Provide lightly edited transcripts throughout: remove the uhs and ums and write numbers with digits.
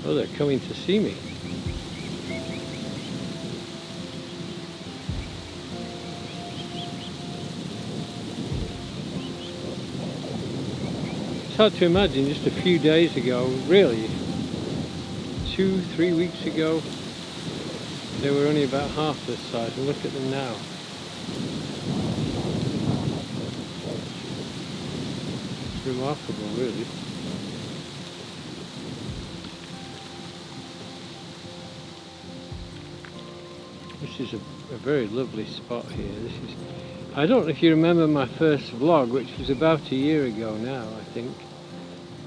Oh, they're coming to see me. It's hard to imagine just a few days ago, really, 2, 3 weeks ago, they were only about half this size, and look at them now. It's remarkable, really. This is a very lovely spot here. I don't know if you remember my first vlog, which was about a year ago now, I think.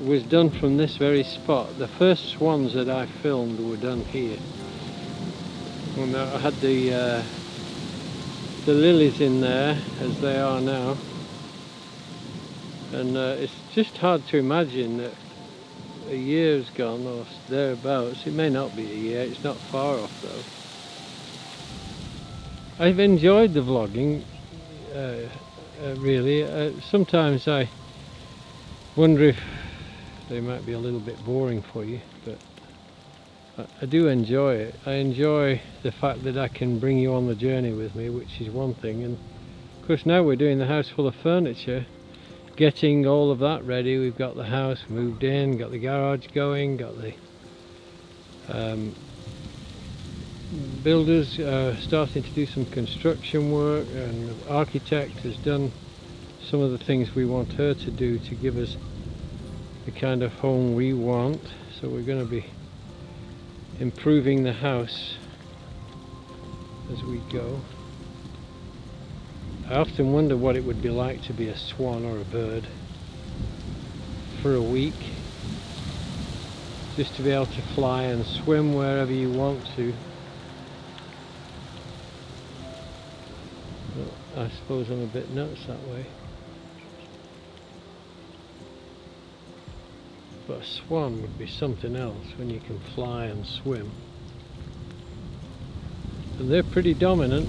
It was done from this very spot. The first swans that I filmed were done here. When I had the lilies in there, as they are now. And it's just hard to imagine that a year's gone or thereabouts. It may not be a year, it's not far off though. I've enjoyed the vlogging, really. Sometimes I wonder if they might be a little bit boring for you, but I do enjoy it. I enjoy the fact that I can bring you on the journey with me, which is one thing. And of course now we're doing the house full of furniture, getting all of that ready. We've got the house moved in, got the garage going, got the builders starting to do some construction work, and the architect has done some of the things we want her to do to give us the kind of home we want. So we're going to be improving the house as we go. I often wonder what it would be like to be a swan or a bird for a week, just to be able to fly and swim wherever you want to. But I suppose I'm a bit nuts that way. But a swan would be something else when you can fly and swim. And they're pretty dominant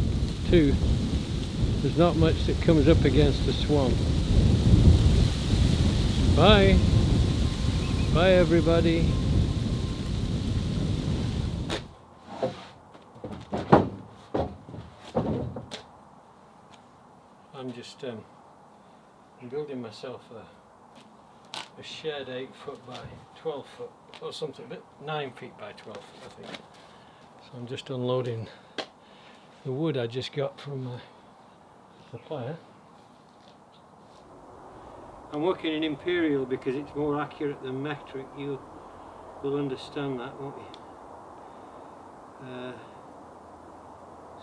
too. There's not much that comes up against a swan. Bye. Bye everybody. I'm just I'm building myself a shed 8 foot by 12 foot or something, but 9 feet by 12 foot I think. So I'm just unloading the wood I just got from my supplier. I'm working in imperial because it's more accurate than metric. You'll understand that, won't you?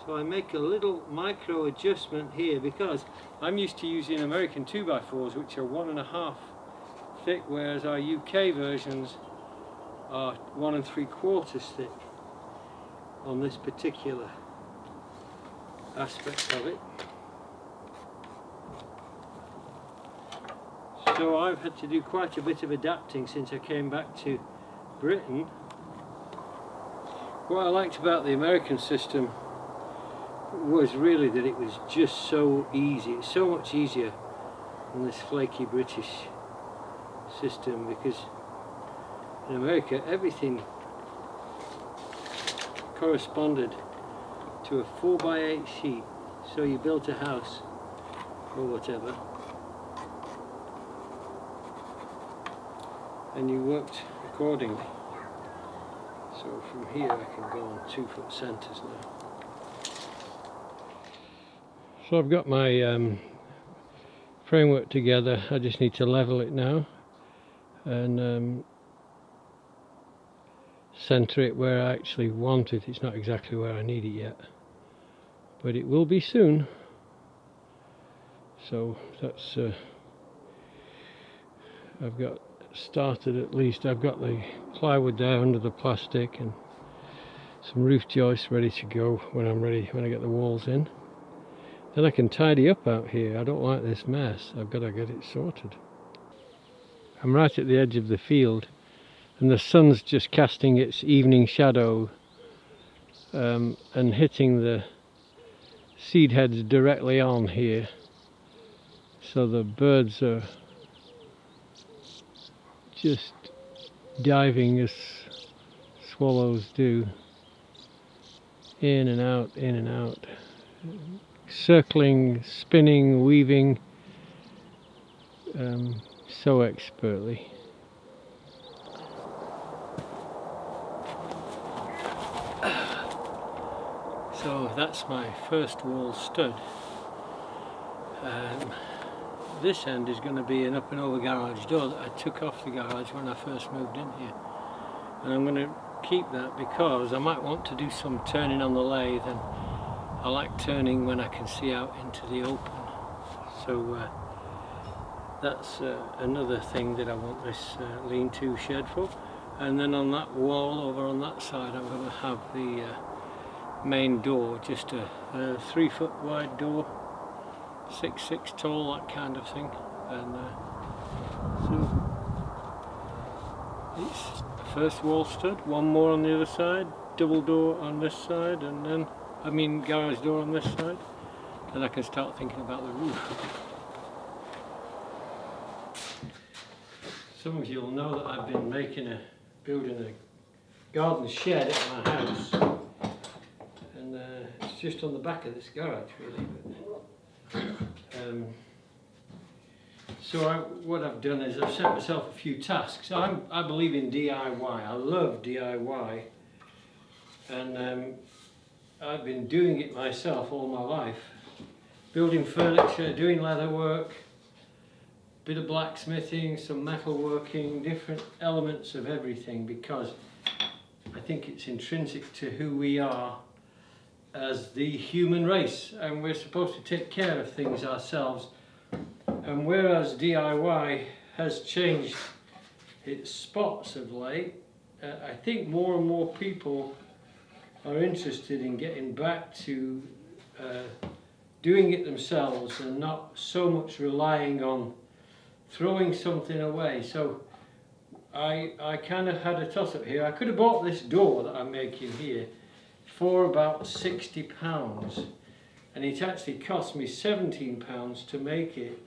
So I make a little micro adjustment here because I'm used to using American 2x4s, which are 1.5 thick, whereas our UK versions are 1 3/4 thick on this particular aspect of it. So I've had to do quite a bit of adapting since I came back to Britain. What I liked about the American system was really that it was just so easy. It's so much easier than this flaky British system, because in America everything corresponded to a 4x8 sheet. So you built a house or whatever and you worked accordingly. So from here I can go on 2 foot centres now. So I've got my framework together. I just need to level it now and centre it where I actually want it. It's not exactly where I need it yet, but it will be soon. So that's I've got started at least. I've got the plywood there under the plastic and some roof joists ready to go when I get the walls in. Then I can tidy up out here. I don't like this mess. I've got to get it sorted. I'm right at the edge of the field and the sun's just casting its evening shadow and hitting the seed heads directly on here. So the birds are just diving as swallows do. In and out, in and out. Circling, spinning, weaving so expertly. So that's my first wall stud. This end is going to be an up and over garage door that I took off the garage when I first moved in here, and I'm going to keep that because I might want to do some turning on the lathe, and I like turning when I can see out into the open. So that's another thing that I want this lean-to shed for. And then on that wall over on that side I'm going to have the main door, just a 3 foot wide door, 6'6" tall, that kind of thing. And so it's the first wall stud, one more on the other side, double door on this side, and then garage door on this side. Then I can start thinking about the roof. Some of you will know that I've been building a garden shed at my house, and it's just on the back of this garage really. So what I've done is I've set myself a few tasks. I believe in DIY. I love DIY, and I've been doing it myself all my life. Building furniture, doing leather work, bit of blacksmithing, some metalworking, different elements of everything, because I think it's intrinsic to who we are as the human race, and we're supposed to take care of things ourselves. And whereas DIY has changed its spots of late, I think more and more people are interested in getting back to doing it themselves and not so much relying on throwing something away. So I kind of had a toss-up here. I could have bought this door that I'm making here for about £60, and it actually cost me £17 to make it.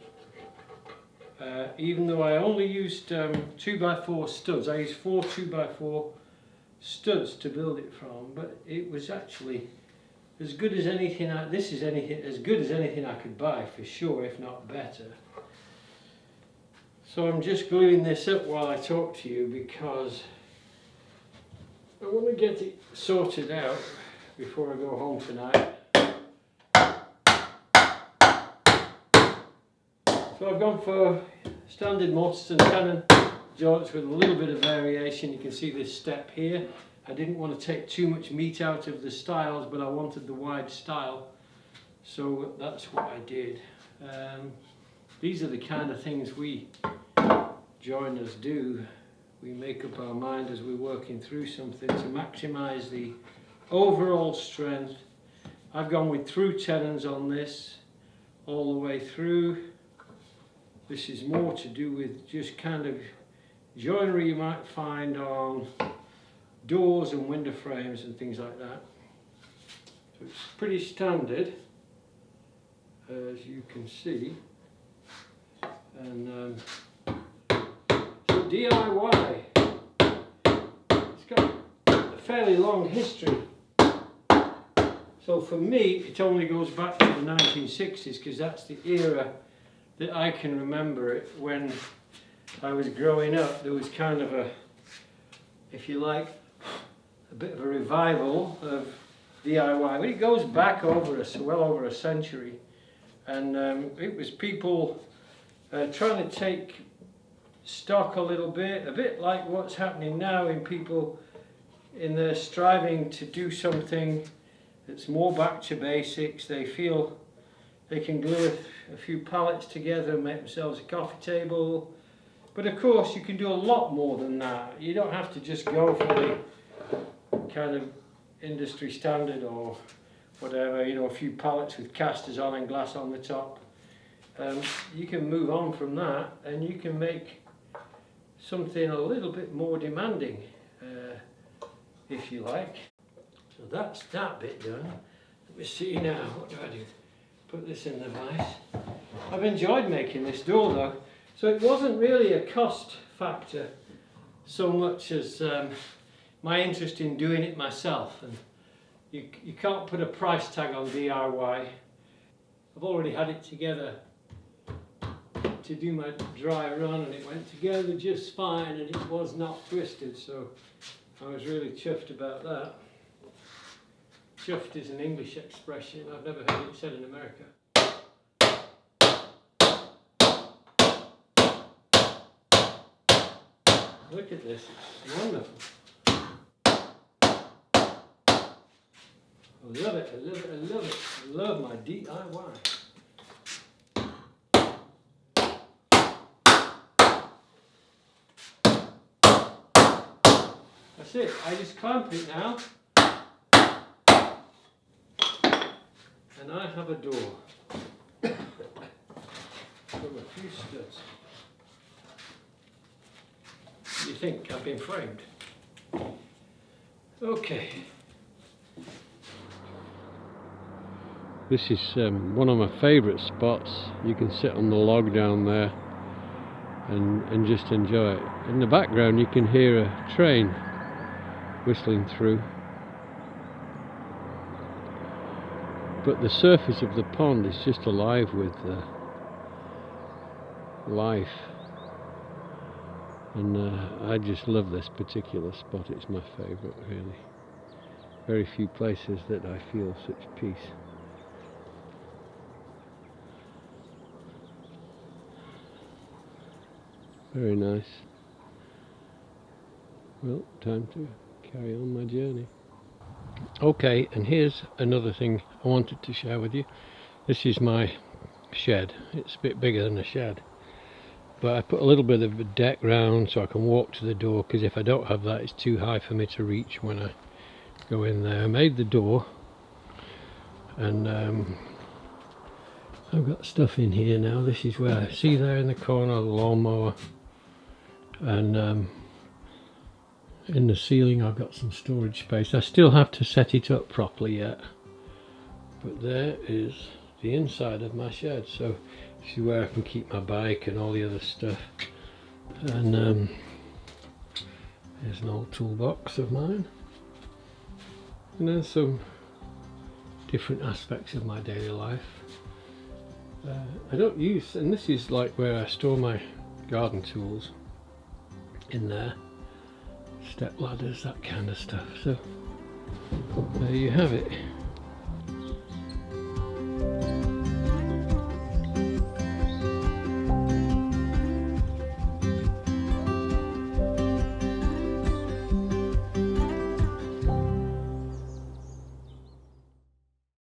Even though I only used 2x4 studs. I used 4 2x4 studs to build it from, but it was actually as good as anything. This is as good as anything I could buy for sure, if not better. So I'm just gluing this up while I talk to you because I want to get it sorted out before I go home tonight. So I've gone for standard Mortison Cannon joints with a little bit of variation. You can see this step here. I didn't want to take too much meat out of the stiles, but I wanted the wide stile, so that's what I did. These are the kind of things we joiners do. We make up our mind as we're working through something to maximise the overall strength. I've gone with through tenons on this all the way through. This is more to do with just kind of joinery you might find on doors and window frames and things like that. So it's pretty standard, as you can see. And so DIY, it's got a fairly long history. So for me, it only goes back to the 1960s, because that's the era that I can remember it. When I was growing up, there was kind of a, if you like, a bit of a revival of DIY. But it goes back well over a century, and it was people trying to take stock a bit like what's happening now in people in their striving to do something that's more back to basics. They feel they can glue a few pallets together and make themselves a coffee table. But of course you can do a lot more than that. You don't have to just go for the kind of industry standard or whatever, you know, a few pallets with casters on and glass on the top. You can move on from that and you can make something a little bit more demanding, if you like. So that's that bit done. Let me see now, what do? Put this in the vise. I've enjoyed making this door though, so it wasn't really a cost factor so much as my interest in doing it myself, and you can't put a price tag on DIY. I've already had it together to do my dry run, and it went together just fine, and it was not twisted, so I was really chuffed about that. Chuffed is an English expression, I've never heard it said in America. Look at this, it's wonderful. I love it, I love it, I love it. I love my DIY. That's it, I just clamp it now. And I have a door. From a few studs. You think I've been framed? Okay. This is one of my favourite spots. You can sit on the log down there and just enjoy it. In the background you can hear a train whistling through. But the surface of the pond is just alive with life. And I just love this particular spot. It's my favourite, really. Very few places that I feel such peace. Very nice. Well, time to carry on my journey. Okay, and here's another thing I wanted to share with you. This is my shed. It's a bit bigger than a shed, but I put a little bit of a deck round so I can walk to the door, because if I don't have that, it's too high for me to reach when I go in there. I made the door, and I've got stuff in here now. This is where I see there in the corner the lawnmower, and in the ceiling I've got some storage space. I still have to set it up properly yet, but there is the inside of my shed. So this is where I can keep my bike and all the other stuff. And there's an old toolbox of mine, and there's some different aspects of my daily life. I don't use, and this is like where I store my garden tools, in there. Step ladders, that kind of stuff. So there you have it.